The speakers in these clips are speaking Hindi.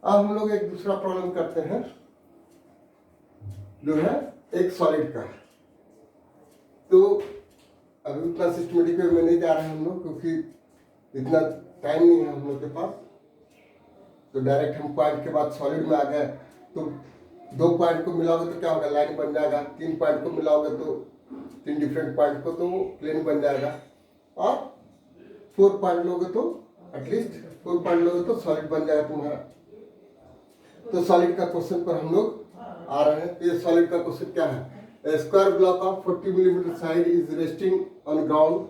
अब हम लोग एक दूसरा प्रॉब्लम करते हैं जो है एक सॉलिड का। तो अभी उतना सिस्टमेटिक वे में नहीं जा रहे हैं हम लोग, क्योंकि इतना टाइम नहीं है हम लोग के पास। तो डायरेक्ट हम पॉइंट के बाद सॉलिड में आ गए। तो 2 पॉइंट को मिलाओगे तो क्या होगा, लाइन बन जाएगा। 3 पॉइंट को मिलाओगे तो 3 डिफरेंट पॉइंट को तो प्लेन बन जाएगा। और 4 पॉइंट लोगे तो एटलीस्ट 4 पॉइंट लोगे तो सॉलिड बन जाएगा तुम्हारा। तो सॉलिड का क्वेश्चन पर हम लोग आ रहे हैं। तो ये सॉलिड का क्वेश्चन क्या है, A square block of 40 millimeter side is resting on ground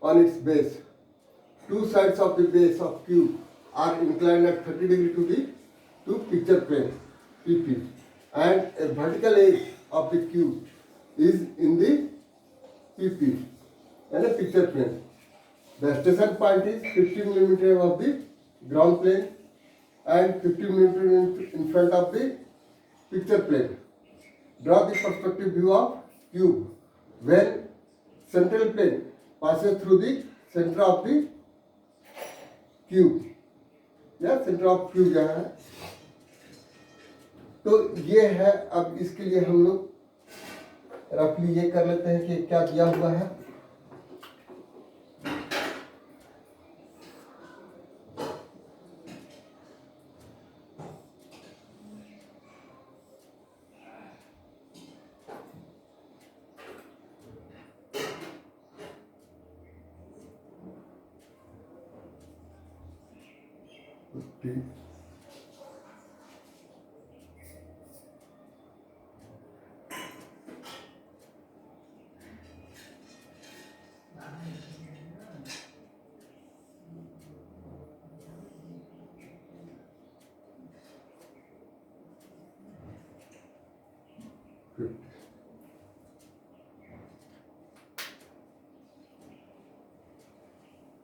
on its base. Two sides of the base of cube are inclined at 30 degree to picture plane PP, and a vertical edge of the cube is in the PP and a picture plane. The station point is 50 millimeter above the ground plane and 50 millimeter in front of the picture plane. Draw the perspective view of cube when central plane passes through the center of the cube. या सेंटर ऑफ क्यूब जहाँ है। तो ये है। अब इसके लिए हम लोग रफली ये कर लेते हैं कि क्या दिया हुआ है।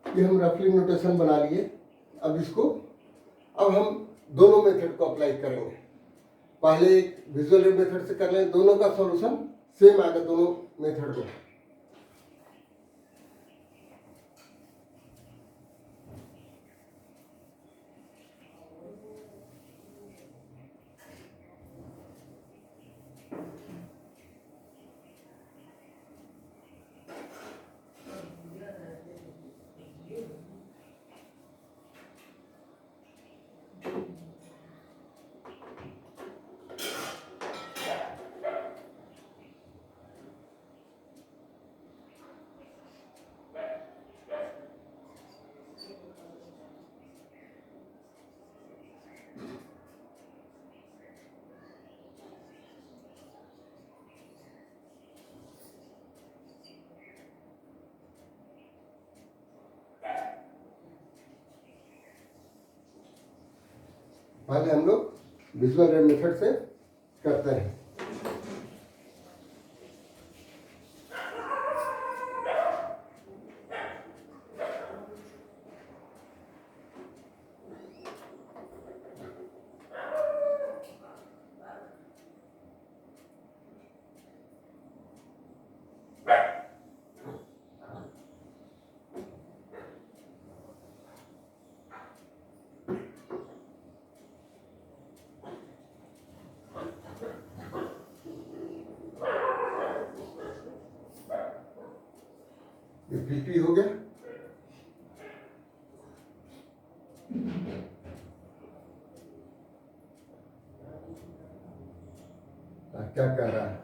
ये हम रफली नोटेशन बना लिए। अब हम दोनों मेथड को अप्लाई करेंगे। पहले एक विजुअल मेथड से कर लें, दोनों का सॉल्यूशन सेम आएगा दोनों मेथड को। पहले हम लोग विजुअल मेथड से करते हैं। ये पीपी हो गया। क्या कह रहा है,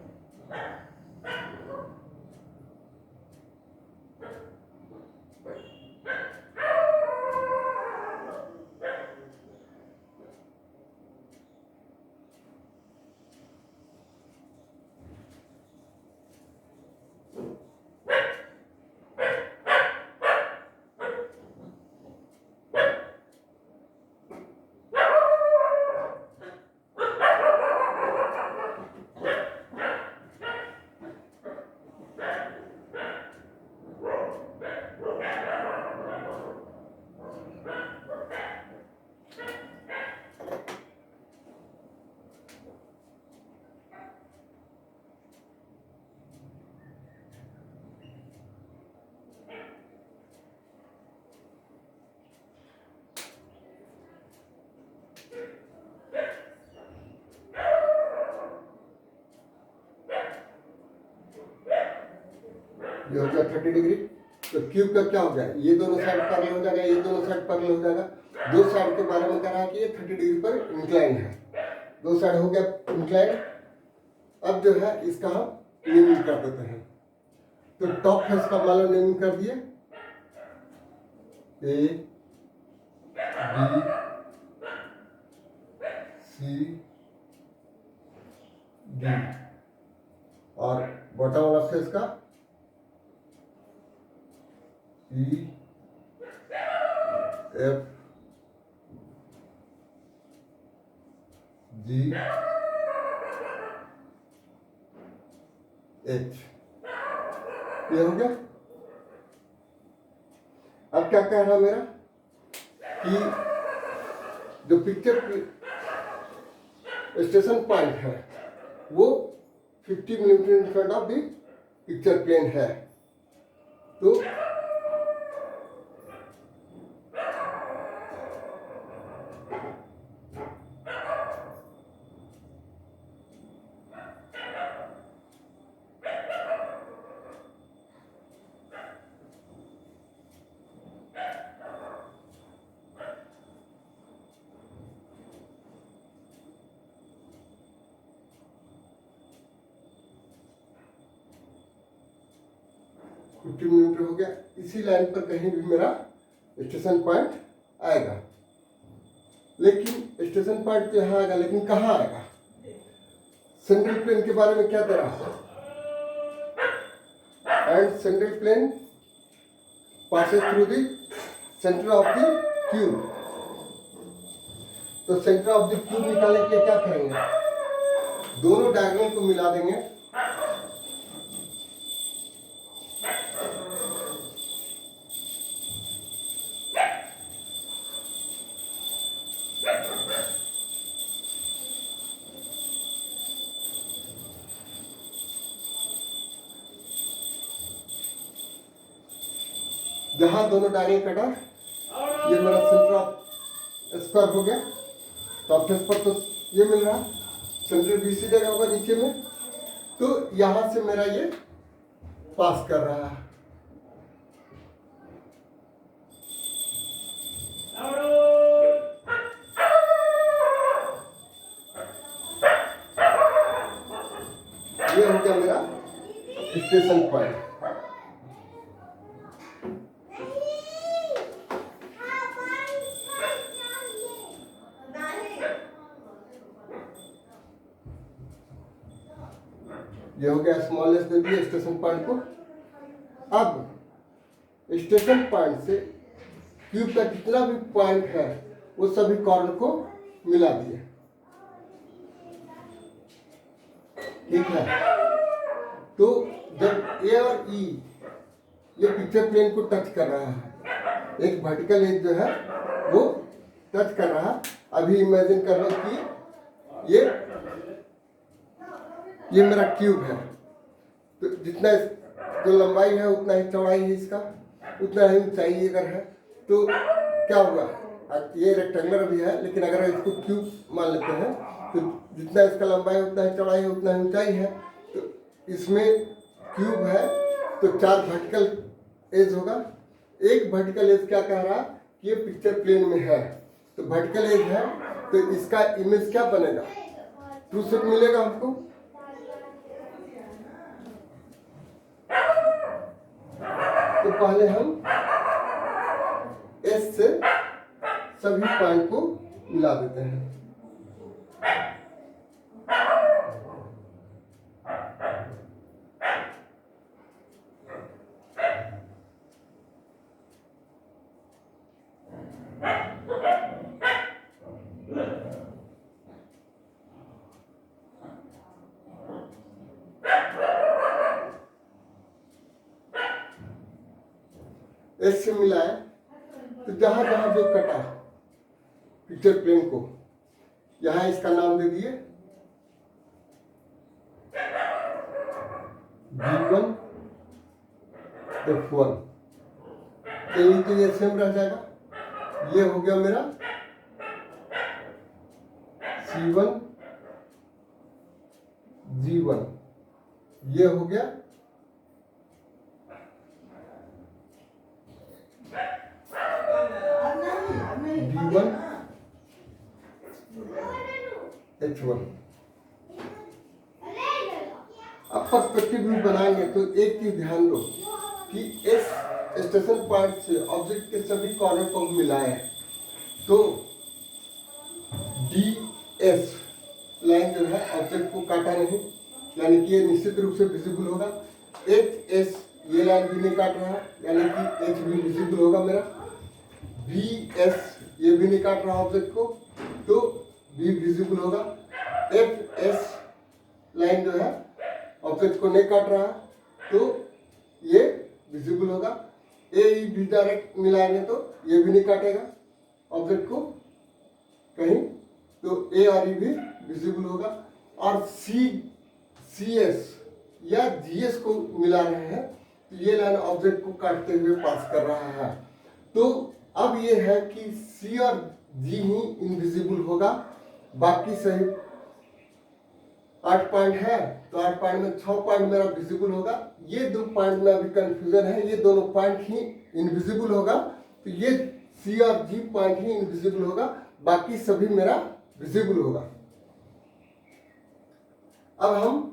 ये हो गया 30 डिग्री। तो क्यूब का क्या हो गया, ये दोनों साइड पैरेलल हो जाएगा, ये दोनों साइड पैरेलल हो जाएगा। दो साइड के बारे में कह रहा है कि ये 30 डिग्री पर इंक्लाइन है, दो साइड हो गया इंक्लाइन। अब जो है इसका हम नेमिंग कर देते हैं। तो टॉप फेस का मान लो नेमिंग कर दिए, ए बी सी डी, और बॉटम वाला फेस का ई एफ जी एच, ये हो गया। अब क्या कह रहा मेरा कि जो पिक्चर स्टेशन पॉइंट है वो 50 millimetre in front of the picture plane है। तो मिलीमीटर हो गया। इसी लाइन पर कहीं भी मेरा स्टेशन पॉइंट आएगा, लेकिन स्टेशन पॉइंट तो यहाँ आएगा, लेकिन कहाँ आएगा? सेंट्रल प्लेन के बारे में क्या दे रहा है? And central plane passes through the center of the cube। तो सेंटर ऑफ द क्यूब निकालने के लिए क्या करेंगे, दोनों डायगोनल को मिला देंगे। जहां दोनों डायगोनल कटा, ये मेरा सेंटर ऑफ स्क्वायर हो गया। टॉप फेस पर तो ये मिल रहा, सेंटर बीसी जगह होगा नीचे में, तो यहां से मेरा ये पास कर रहा है। ये हो गया मेरा स्टेशन पॉइंट। ये हो गया स्मॉलेस्ट दे दिए स्टेशन पॉइंट को। अब स्टेशन पॉइंट से क्यूब का जितना भी पॉइंट है वो सभी कॉर्नर को मिला दिए, ठीक है। तो जब ए और ई ये पिक्चर प्लेन को टच कर रहा है, एक वर्टिकल एज जो है वो टच कर रहा है। अभी इमेजिन कर लो कि ये मेरा क्यूब है, तो जितना जो लंबाई है उतना ही चौड़ाई है इसका, उतना ही ऊंचाई अगर है तो क्या होगा, ये रेक्टेंगुलर भी है लेकिन अगर इसको क्यूब मान लेते हैं तो जितना इसका लंबाई उतना ही चौड़ाई है उतना ही ऊंचाई है। तो इसमें क्यूब है तो 4 वर्टिकल एज होगा। एक वर्टिकल एज क्या कह रहा कि ये पिक्चर प्लेन में है, तो वर्टिकल एज है तो इसका इमेज क्या बनेगा, ट्रू सेट मिलेगा हमको। तो पहले हम एस से सभी पॉइंट को मिला देते हैं। एस से मिलाए तो जहां जहां जो कटा पिक्चर प्लेन को, यहां इसका नाम दे दिए B1 F1। तो ये सेम रह जाएगा। ये हो गया मेरा C1 G1, ये हो गया H1। अब पर्सपेक्टिव व्यू बनाएंगे तो एक चीज ध्यान दो कि इस स्टेशन पॉइंट से ऑब्जेक्ट के सभी कॉर्नर को मिलाएं तो DS लाइन जो है ऑब्जेक्ट को काटा नहीं, यानी कि ये निश्चित रूप से विजिबल होगा। HS ये लाइन भी नहीं काट रहा, यानी कि H भी विजिबल होगा मेरा। VS ये भी नहीं काट रहा ऑब्जेक्ट को, तो V विजिबल होगा। FS लाइन जो है ऑब्जेक्ट को नहीं काट रहा, तो ये विजिबल होगा। AE भी डायरेक्ट मिलाएंगे तो ये भी नहीं काटेगा ऑब्जेक्ट को कहीं, तो A और E भी विजिबल होगा। और CS या GS को मिला रहे हैं तो ये लाइन ऑब्जेक्ट को काटते हुए पास कर रहा है। तो अब ये है कि C और G ही इनविजिबल होगा, बाकी सही 8 पॉइंट है तो 8 पॉइंट में 6 पॉइंट मेरा विजिबल होगा। ये 2 पॉइंट में अभी कंफ्यूजन है, ये दोनों पॉइंट ही इनविजिबल होगा, तो ये C और G पॉइंट ही इनविजिबल होगा, बाकी सभी मेरा विजिबल होगा। अब हम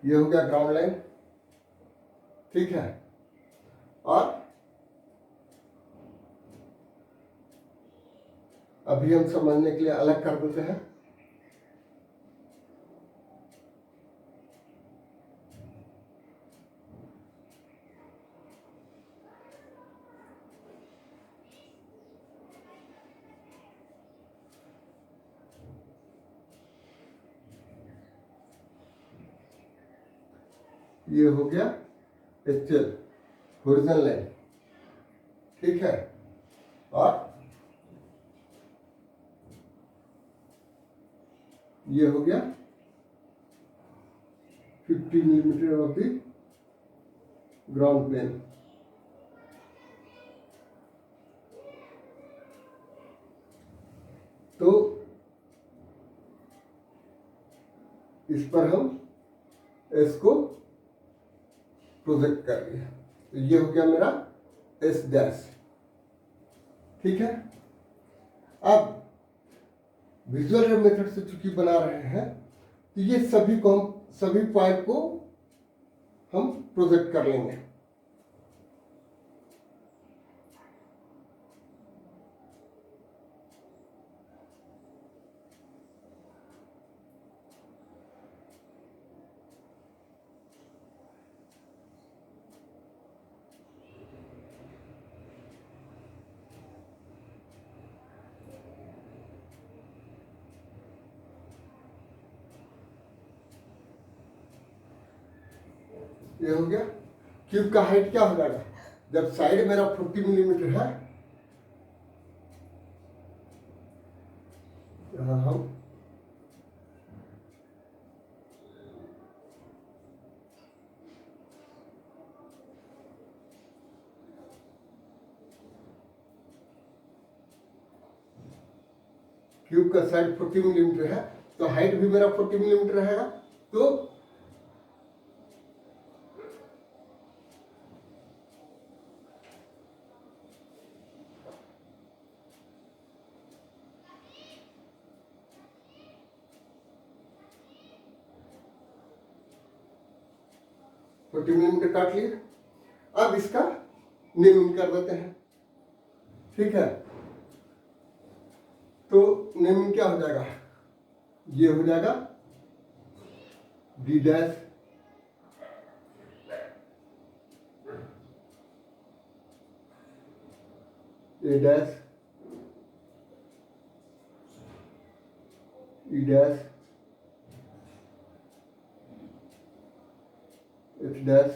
ये हो गया ग्राउंड लाइन, ठीक है। और अभी हम समझने के लिए अलग कर देते हैं। ये हो गया HL हॉरिजॉन्टल लाइन, ठीक है। और ये हो गया 50 millimetre of the ground plane. तो इस पर हम इसको प्रोजेक्ट कर लिया, तो ये हो गया मेरा S डैश, ठीक है। अब विजुअल मेथड से चूंकि बना रहे हैं तो ये सभी पॉइंट को हम प्रोजेक्ट कर लेंगे। ये हो गया। क्यूब का हाइट क्या हो जाएगा, जब साइड मेरा 40 मिलीमीटर है, यहां हम क्यूब का साइड 40 मिलीमीटर है तो हाइट भी मेरा 40 मिलीमीटर रहेगा। तो फोर्टी मिलीमीटर काट लिया। अब इसका नेमिंग कर देते हैं, ठीक है। तो नेमिंग क्या हो जाएगा, ये हो जाएगा D dash, A dash, E dash, H dash,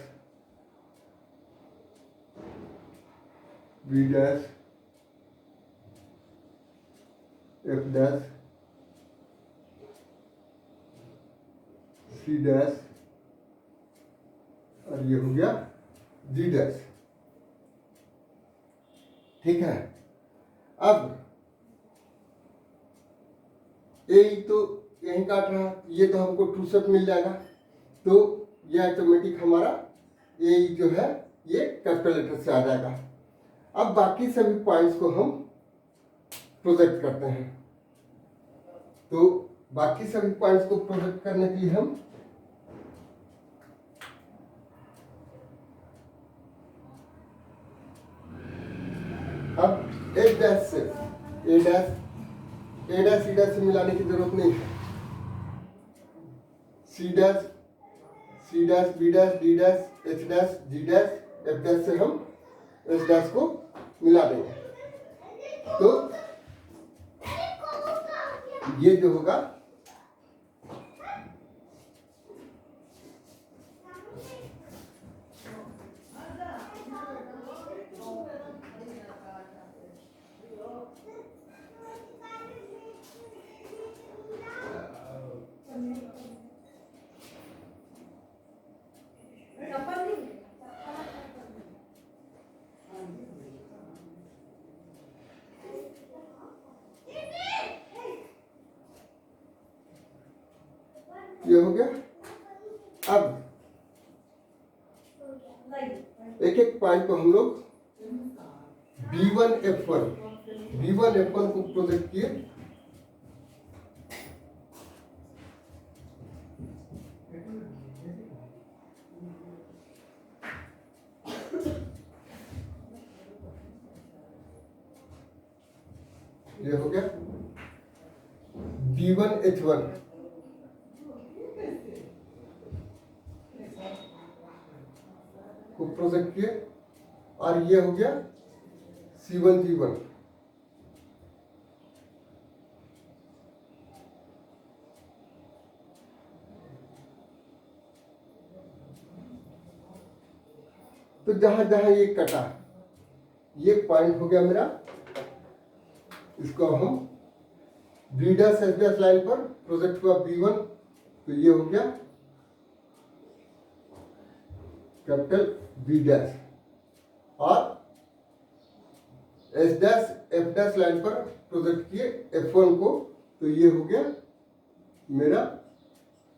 B dash, F dash, C dash, और ये हो गया G डैश, ठीक है। अब ए तो यहीं काट रहा, ये तो हमको ट्रू शेप मिल जाएगा, तो ये ऑटोमेटिक हमारा ए जो है ये कैपिटल लेटर से आ जाएगा। अब बाकी सभी पॉइंट्स को हम प्रोजेक्ट करते हैं। तो बाकी सभी पॉइंट्स को प्रोजेक्ट करने के लिए हम अब ए डैश से ए डैश से मिलाने की जरूरत नहीं है। C dash B dash D dash H dash G dash F dash से हम एस डैश को मिला देंगे। तो ये जो होगा ये हो गया। अब एक एक पॉइंट को हम लोग B1F1 को प्रोजेक्ट किए। ये हो गया B1H1 को प्रोजेक्ट किए, और ये हो गया C1G1। तो जहां जहां ये कटा, ये पॉइंट हो गया मेरा, इसको हम B dash S dash line पर प्रोजेक्ट हुआ B1, तो ये हो गया कैपिटल बी डैश, और S dash F dash line पर प्रोजेक्ट किए F1 को, तो ये हो गया मेरा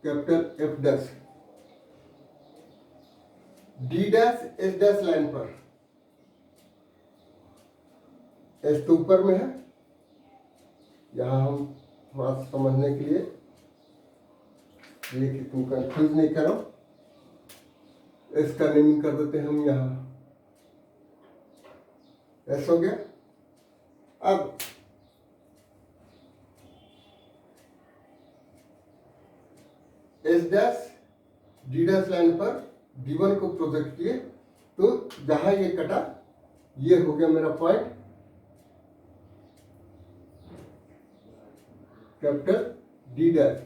capital F dash. D dash S dash line पर, एस तो ऊपर में है, यहां हम थोड़ा समझने के लिए ये कि तुम कंफ्यूज नहीं करो, एस का नेमिंग कर देते हैं हम यहां, एस हो गया। अब S dash D dash line पर D1 को प्रोजेक्ट किए, तो जहां ये कटा, ये हो गया मेरा पॉइंट कैपिटल डी डैश,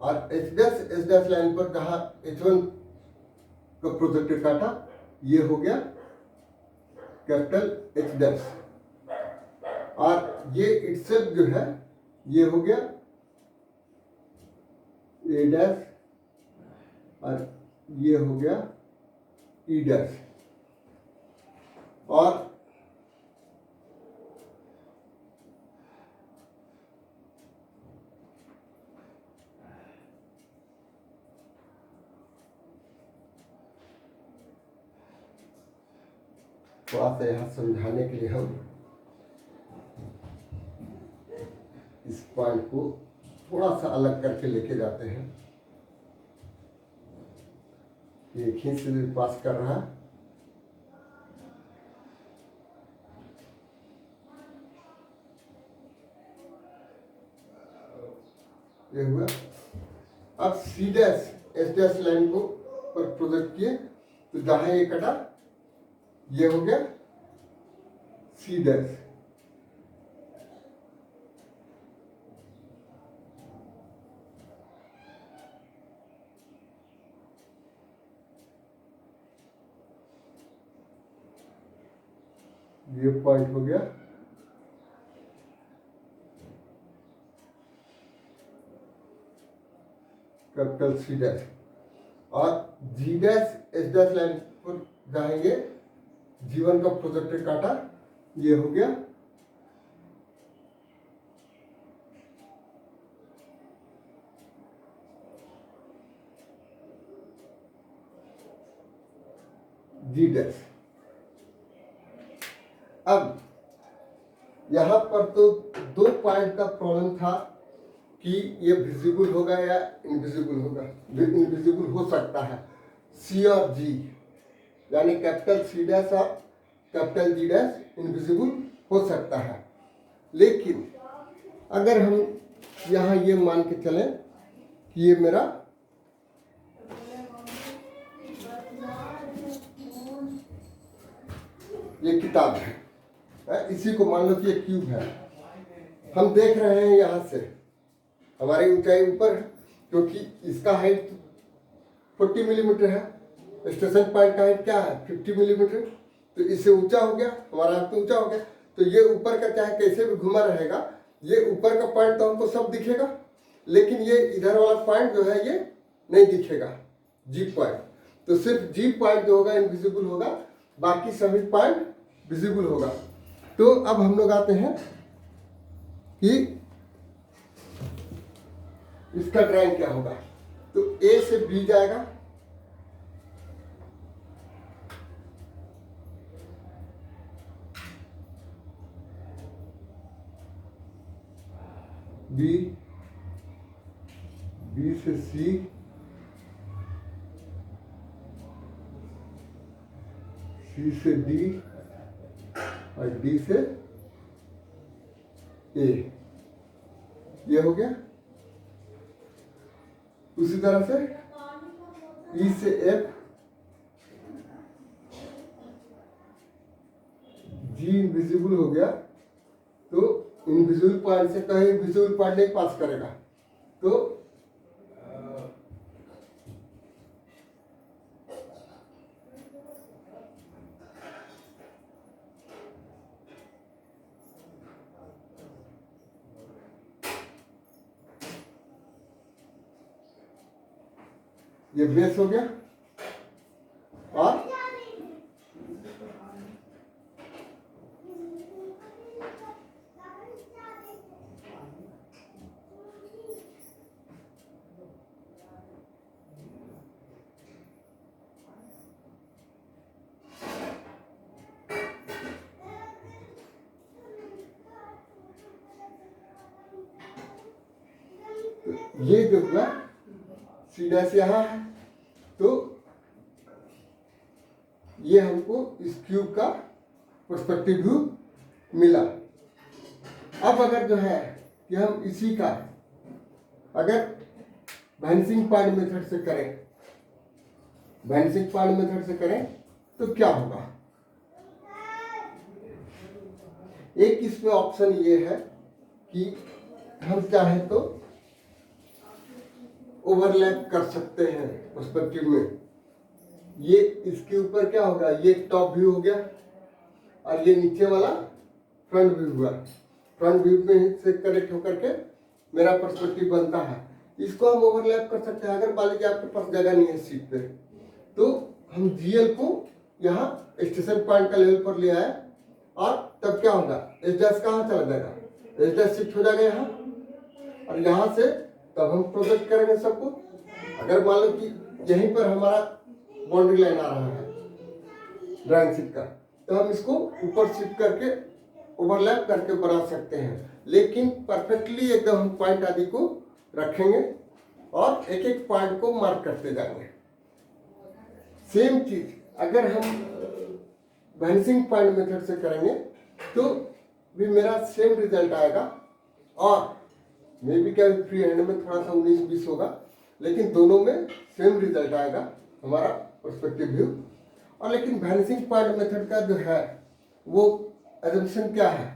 और H dash S dash line पर जहां H1 का प्रोजेक्ट काटा, ये हो गया कैपिटल एच डैश, और ये इटसेल्फ जो है ये हो गया ए डैश, और ये हो गया ई डैश। और थोड़ा सा यहाँ समझाने के लिए हम इस पॉइंट को थोड़ा सा अलग करके लेके जाते हैं। ये खींच से पास कर रहा है, ये हुआ। अब C dash S dash line को पर प्रोजेक्ट किए, तो जहां ये कटा, ये हो गया सी डैश, ये पॉइंट हो गया कैपिटल सी डैश, और जी डैश एस डैश लाइन पर जाएंगे, G1 का प्रोजेक्ट काटा, ये हो गया जी डैश। अब यहाँ पर तो दो पॉइंट का प्रॉब्लम था कि ये विजिबल होगा या इनविजिबल होगा। इनविजिबल हो सकता है, सी और जी, यानी कैपिटल सी डैश और कैपिटल जी डैश इनविजिबल हो सकता है। लेकिन अगर हम यहाँ ये मान के चलें कि ये मेरा ये किताब है, इसी को मान लो कि ये क्यूब है। हम देख रहे हैं यहाँ से हमारी ऊंचाई ऊपर है, क्योंकि इसका हाइट 40 मिलीमीटर है, स्टेशन पॉइंट का हाइट क्या है 50 मिलीमीटर, तो इससे ऊंचा हो गया, हमारा हाथ तो ऊंचा हो गया। तो ये ऊपर का चाहे कैसे भी घुमा रहेगा, ये ऊपर का पॉइंट तो हमको सब दिखेगा, लेकिन ये इधर वाला पॉइंट जो है ये नहीं दिखेगा, जी पॉइंट। तो सिर्फ जी पॉइंट जो होगा इनविजिबल होगा, बाकी सभी पॉइंट विजिबल होगा। तो अब हम लोग आते हैं कि इसका ड्राइंग क्या होगा। तो ए से बी जाएगा, बी, बी से सी, सी से डी और डी से ए, ये हो गया। उसी तरह से ई से एफ, जी इनविजिबल हो गया, तो इनविजिबल पॉइंट से कहीं विजिबल पॉइंट नहीं पास करेगा। तो ये बेस हो गया। और ये जो हुआ सी डैश यहाँ है, तो ये हमको इस क्यूब का पर्सपेक्टिव व्यू मिला। अब अगर जो है कि हम इसी का अगर वैनिसिंग पॉइंट मेथड से करें, वैनिसिंग पॉइंट मेथड से करें तो क्या होगा। एक इसमें ऑप्शन ये है कि हम चाहे तो ओवरलैप कर सकते हैं पर्सपेक्टिव में। ये इसके ऊपर क्या होगा, ये टॉप व्यू हो गया और ये नीचे वाला फ्रंट व्यू हुआ। फ्रंट व्यू में से कनेक्ट होकर के मेरा पर्सपेक्टिव बनता है। इसको हम ओवरलैप कर सकते हैं। अगर मान लीजिए आपके पास जगह नहीं है सीट पे, तो हम जीएल को यहाँ स्टेशन पॉइंट का लेवल पर ले आए, और तब क्या होगा, एच डैश कहाँ चला जाएगा, एच डैश शिफ्ट हो जाएगा यहाँ, और यहाँ से तब हम प्रोजेक्ट करेंगे सबको। अगर मान लो कि यहीं पर हमारा बाउंड्री लाइन आ रहा है ड्राइंग शीट का, तो हम इसको ऊपर शिफ्ट करके ओवरलैप करके बना सकते हैं। लेकिन परफेक्टली एकदम हम पॉइंट आदि को रखेंगे और एक एक पॉइंट को मार्क करते जाएंगे। सेम चीज अगर हम वैनिसिंग पॉइंट मेथड से करेंगे तो भी मेरा सेम रिजल्ट आएगा, और मे बी क्या फ्री हैंड में थोड़ा सा 19-20 होगा, लेकिन दोनों में सेम रिजल्ट आएगा हमारा पर्सपेक्टिव व्यू। और लेकिन वैनिसिंग पॉइंट मेथड का जो है वो एजम्पशन क्या है,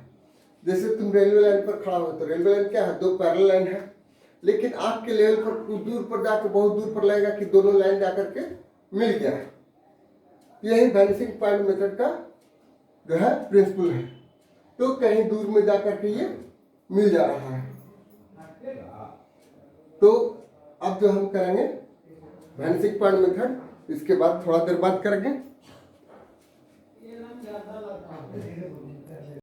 जैसे तुम रेलवे लाइन पर खड़ा हो, तो रेलवे लाइन क्या है, दो पैरेलल लाइन है, लेकिन आग के लेवल पर कुछ दूर पर जाकर बहुत दूर पर लगेगा कि दोनों लाइन जाकर के मिल गया है। यही वैनिसिंग पॉइंट मेथड का जो है प्रिंसिपल है। तो कहीं दूर में जाकर के ये मिल जा रहा है। तो अब जो हम करेंगे वैनिसिंग पॉइंट मेथड, इसके बाद थोड़ा देर बाद करेंगे।